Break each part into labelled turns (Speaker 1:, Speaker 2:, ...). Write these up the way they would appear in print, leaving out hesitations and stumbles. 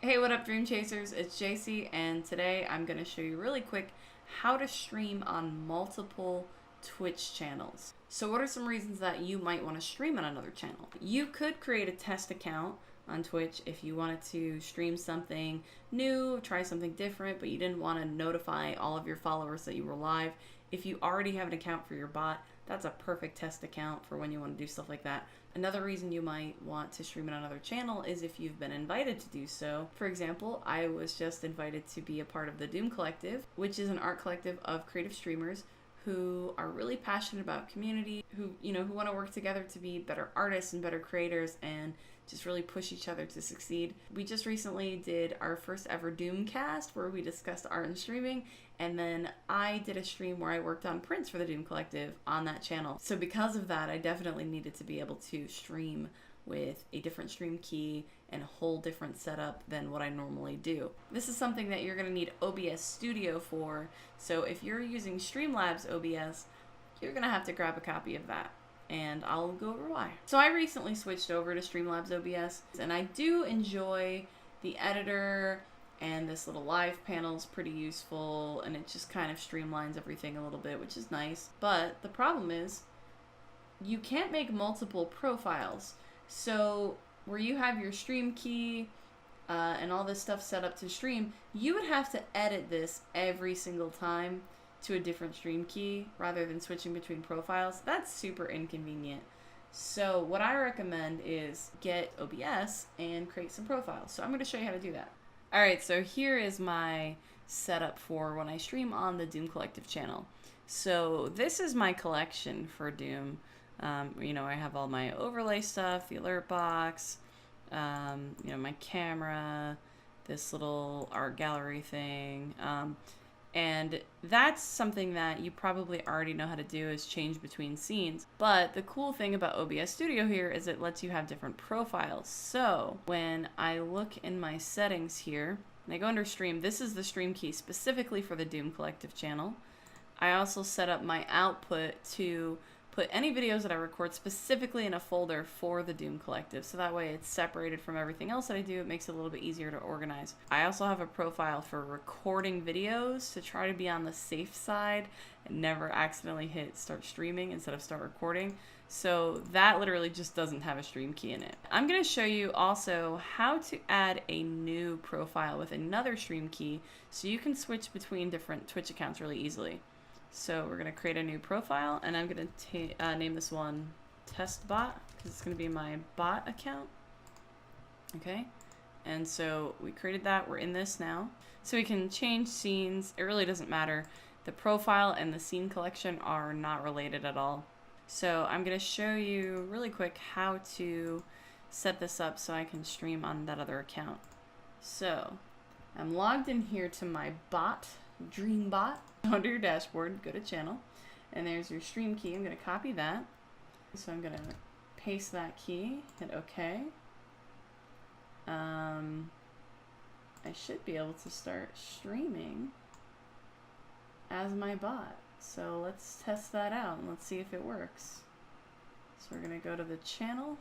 Speaker 1: Hey, what up, Dream Chasers? It's JC, and today I'm going to show you really quick how to stream on multiple Twitch channels. So what are some reasons that you might want to stream on another channel? You could create a test account on Twitch if you wanted to stream something new, try something different, but you didn't want to notify all of your followers that you were live. If you already have an account for your bot, that's a perfect test account for when you want to do stuff like that. Another reason you might want to stream it on another channel is if you've been invited to do so. For example, I was just invited to be a part of the Doom Collective, which is an art collective of creative streamers who are really passionate about community, who want to work together to be better artists and better creators and just really push each other to succeed. We just recently did our first ever Doomcast where we discussed art and streaming, and then I did a stream where I worked on prints for the Doom Collective on that channel. So because of that, I definitely needed to be able to stream with a different stream key and a whole different setup than what I normally do. This is something that you're going to need OBS Studio for, so if you're using Streamlabs OBS, you're going to have to grab a copy of that, and I'll go over why. So I recently switched over to Streamlabs OBS, and I do enjoy the editor, and this little live panel is pretty useful, and it just kind of streamlines everything a little bit, which is nice. But the problem is, you can't make multiple profiles. So where you have your stream key and all this stuff set up to stream, you would have to edit this every single time to a different stream key rather than switching between profiles. That's super inconvenient. So what I recommend is get OBS and create some profiles. So I'm going to show you how to do that. Alright, so here is my setup for when I stream on the Doom Collective channel. So this is my collection for Doom. I have all my overlay stuff, the alert box, my camera, this little art gallery thing. And that's something that you probably already know how to do, is change between scenes. But the cool thing about OBS Studio here is it lets you have different profiles. So when I look in my settings here, and I go under stream, this is the stream key specifically for the Doom Collective channel. I also set up my output to put any videos that I record specifically in a folder for the Doom Collective, so that way it's separated from everything else that I do. It makes it a little bit easier to organize. I also have a profile for recording videos to try to be on the safe side and never accidentally hit start streaming instead of start recording. So that literally just doesn't have a stream key in it. I'm going to show you also how to add a new profile with another stream key so you can switch between different Twitch accounts really easily. So we're going to create a new profile, and I'm going to name this one Test Bot, because it's going to be my bot account. Okay, and so we created that. We're in this now. So we can change scenes. It really doesn't matter. The profile and the scene collection are not related at all. So I'm going to show you really quick how to set this up so I can stream on that other account. So I'm logged in here to my bot, Dreambot. Under your dashboard, go to channel, and there's your stream key. I'm going to copy that. So I'm going to paste that key, hit OK. I should be able to start streaming as my bot. So let's test that out and let's see if it works. So we're going to go to the channel,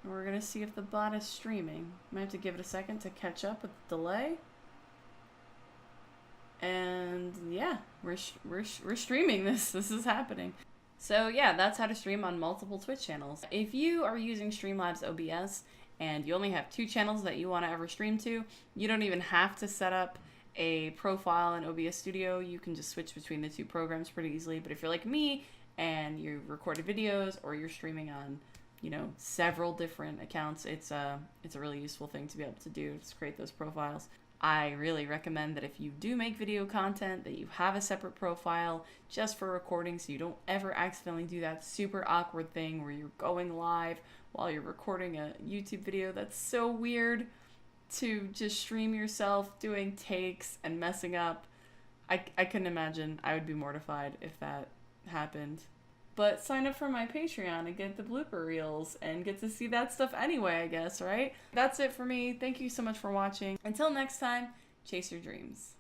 Speaker 1: and we're going to see if the bot is streaming. Might have to give it a second to catch up with the delay. And yeah, we're streaming this. This is happening. So yeah, that's how to stream on multiple Twitch channels. If you are using Streamlabs OBS and you only have 2 channels that you want to ever stream to, you don't even have to set up a profile in OBS Studio. You can just switch between the 2 programs pretty easily. But if you're like me and you recorded videos or you're streaming on, several different accounts, it's a really useful thing to be able to do, to create those profiles. I really recommend that if you do make video content, that you have a separate profile just for recording, so you don't ever accidentally do that super awkward thing where you're going live while you're recording a YouTube video. That's so weird, to just stream yourself doing takes and messing up. I couldn't imagine. I would be mortified if that happened. But sign up for my Patreon and get the blooper reels and get to see that stuff anyway, I guess, right? That's it for me. Thank you so much for watching. Until next time, chase your dreams.